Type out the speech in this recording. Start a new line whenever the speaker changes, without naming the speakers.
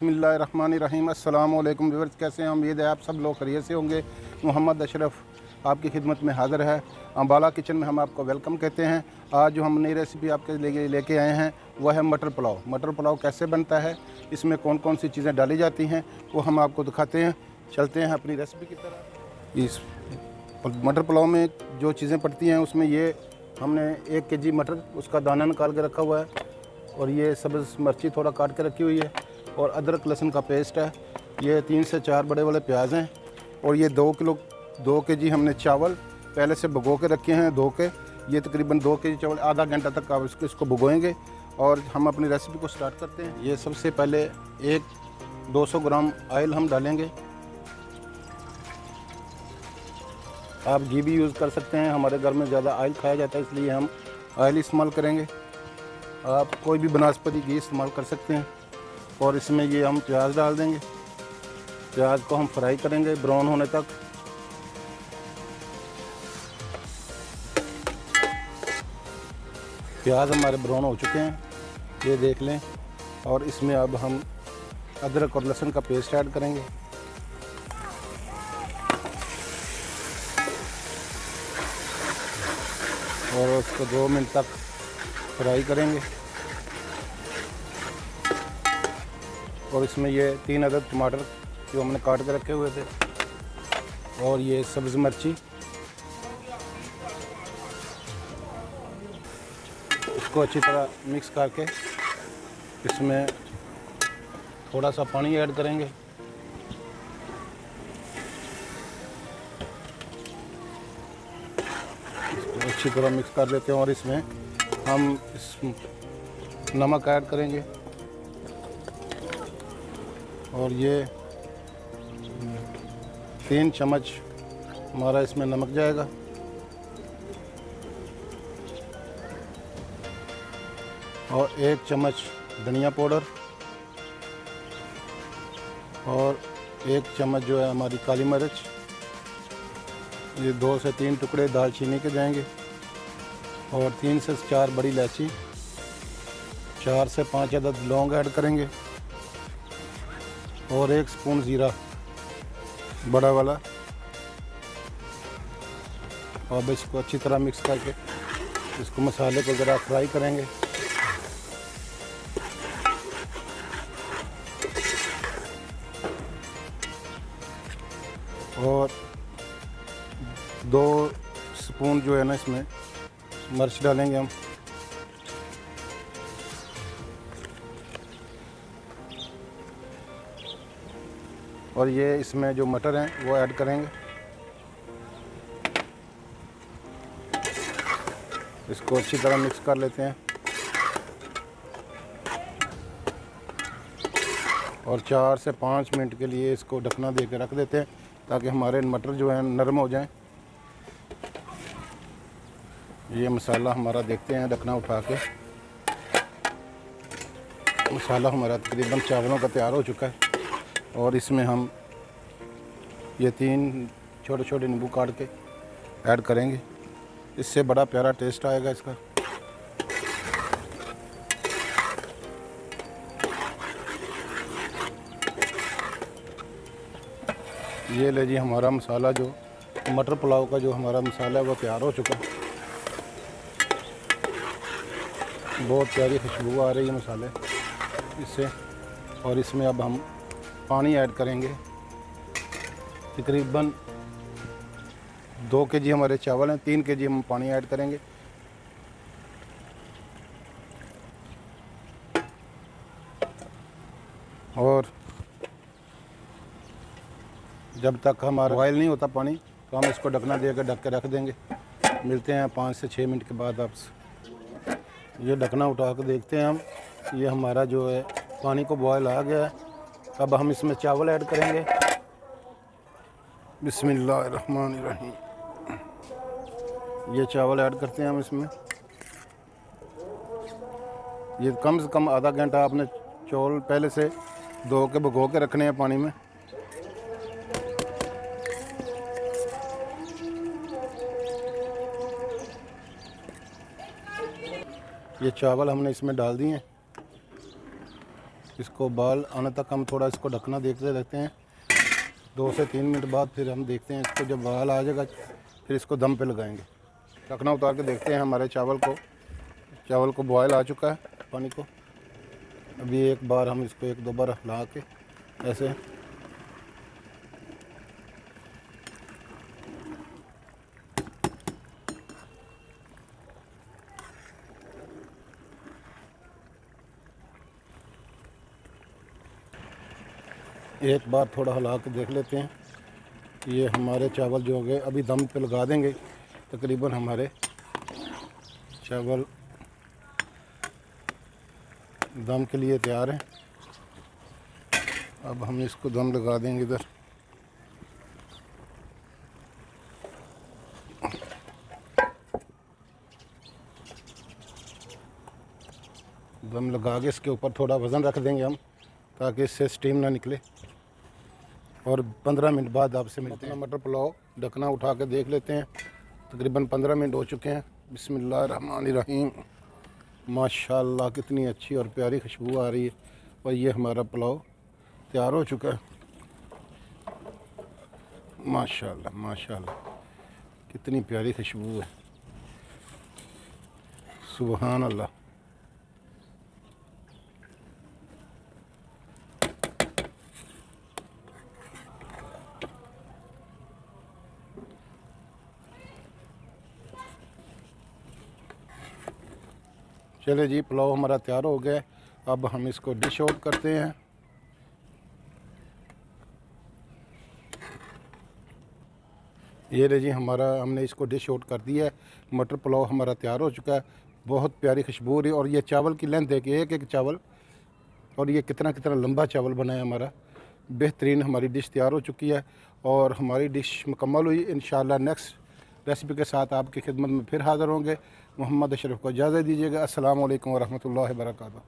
बिस्मिल्लाहिर्रहमानिर्रहीम। अस्सलाम वालेकुम व्यूअर्स, कैसे हैं? उम्मीद है आप सब लोग खैरियत से होंगे। मोहम्मद अशरफ आपकी खिदमत में हाज़िर है। अम्बाला किचन में हम आपको वेलकम कहते हैं। आज जो हम नई रेसिपी आपके लिए लेके आए हैं वह है मटर पुलाव। मटर पुलाव कैसे बनता है, इसमें कौन कौन सी चीज़ें डाली जाती हैं, वो हम आपको दिखाते हैं। चलते हैं अपनी रेसिपी की तरफ। इस मटर पुलाव में जो चीज़ें पड़ती हैं उसमें ये हमने 1 केजी मटर, उसका दाना निकाल के रखा हुआ है, और ये सब्ज़ मिर्ची थोड़ा काट के रखी हुई है, और अदरक लहसुन का पेस्ट है। ये 3 से 4 बड़े वाले प्याज हैं, और ये 2 केजी हमने चावल पहले से भिगो के रखे हैं धो के। ये तकरीबन 2 केजी चावल आधा घंटा तक आप इसको भिगोएंगे। और हम अपनी रेसिपी को स्टार्ट करते हैं। ये सबसे पहले 200 ग्राम ऑयल हम डालेंगे। आप घी भी यूज़ कर सकते हैं, हमारे घर में ज़्यादा ऑयल खाया जाता है इसलिए हम ऑयल इस्तेमाल करेंगे। आप कोई भी बनस्पति घी इस्तेमाल कर सकते हैं। और इसमें ये हम प्याज डाल देंगे। प्याज को हम फ्राई करेंगे ब्राउन होने तक। प्याज हमारे ब्राउन हो चुके हैं, ये देख लें। और इसमें अब हम अदरक और लहसुन का पेस्ट ऐड करेंगे। और उसको 2 मिनट तक फ्राई करेंगे। और इसमें ये 3 अदद टमाटर जो हमने काट के रखे हुए थे, और ये सब्ज़ मिर्ची, इसको अच्छी तरह मिक्स करके इसमें थोड़ा सा पानी ऐड करेंगे। इसको अच्छी तरह मिक्स कर देते हैं, और इसमें हम नमक ऐड करेंगे। और ये 3 चम्मच हमारा इसमें नमक जाएगा। और 1 चम्मच धनिया पाउडर, और 1 चम्मच जो है हमारी काली मिर्च। ये 2 से 3 टुकड़े दालचीनी के जाएंगे, और 3 से 4 बड़ी इलायची, 4 से 5 अदद लौंग ऐड करेंगे, और 1 स्पून ज़ीरा बड़ा वाला। अब इसको अच्छी तरह मिक्स करके इसको मसाले को ज़रा फ्राई करेंगे। और 2 स्पून जो है ना इसमें मिर्च डालेंगे हम। और ये इसमें जो मटर हैं वो ऐड करेंगे। इसको अच्छी तरह मिक्स कर लेते हैं, और 4 से 5 मिनट के लिए इसको ढकना दे के रख देते हैं, ताकि हमारे मटर जो हैं नरम हो जाएं। ये मसाला हमारा देखते हैं, ढकना उठा के मसाला हमारा तकरीबन चावलों का तैयार हो चुका है। और इसमें हम ये 3 छोटे छोटे नींबू काट के ऐड करेंगे। इससे बड़ा प्यारा टेस्ट आएगा इसका। ये ले जी, हमारा मसाला जो मटर पुलाव का जो हमारा मसाला है वो तैयार हो चुका है। बहुत प्यारी खुशबू आ रही है मसाले इससे। और इसमें अब हम पानी ऐड करेंगे। तकरीबन 2 केजी हमारे चावल हैं, 3 केजी हम पानी ऐड करेंगे। और जब तक हमारा बॉयल नहीं होता पानी, तो हम इसको ढकना देकर ढक के रख देंगे। मिलते हैं 5 से 6 मिनट के बाद आपसे। ये ढकना उठा कर देखते हैं हम, ये हमारा जो है पानी को बॉयल आ गया है। अब हम इसमें चावल ऐड करेंगे। बिस्मिल्लाहिर्रहमानिर्रहीम। ये चावल ऐड करते हैं हम इसमें। ये कम से कम आधा घंटा आपने चावल पहले से धो के भिगो के रखने हैं पानी में। ये चावल हमने इसमें डाल दिए हैं। इसको बाल आने तक हम थोड़ा इसको ढकना देखते रहते हैं। 2 से 3 मिनट बाद फिर हम देखते हैं इसको, जब बाल आ जाएगा फिर इसको दम पे लगाएंगे। ढकना उतार के देखते हैं हमारे चावल को बॉयल आ चुका है पानी को। अभी एक बार हम इसको 1-2 बार हिला के ऐसे एक बार थोड़ा हिला के देख लेते हैं कि ये हमारे चावल जो हो गए। अभी दम पे लगा देंगे। तकरीबन हमारे चावल दम के लिए तैयार हैं। अब हम इसको दम लगा देंगे इधर। दम लगा के इसके ऊपर थोड़ा वज़न रख देंगे हम, ताकि इससे स्टीम ना निकले। और 15 मिनट बाद आपसे मिलते हैं। मटर पुलाव ढकना उठा के देख लेते हैं। तकरीबन 15 मिनट हो चुके हैं। बिस्मिल्लाहिर्रहमानिर्रहीम। माशाल्लाह कितनी अच्छी और प्यारी खुशबू आ रही है। और ये हमारा पुलाव तैयार हो चुका है। माशाल्लाह माशाल्लाह कितनी प्यारी खुशबू है। सुभान अल्लाह। चले जी, पुलाव हमारा तैयार हो गया। अब हम इसको डिश आउट करते हैं। ये ले जी, हमने इसको डिश आउट कर दिया है। मटर पुलाव हमारा तैयार हो चुका है। बहुत प्यारी खुशबू रही। और ये चावल की लेंथ देखिए, एक चावल, और ये कितना कितना लंबा चावल बना है हमारा। बेहतरीन हमारी डिश तैयार हो चुकी है और हमारी डिश मुकम्मल हुई। इंशाअल्लाह नेक्स्ट रेसिपी के साथ आपकी खिदमत में फिर हाज़िर होंगे। मोहम्मद अशरफ को इजाज़त दीजिएगा। अस्सलामु अलैकुम व रहमतुल्लाहि व बरकातुहू।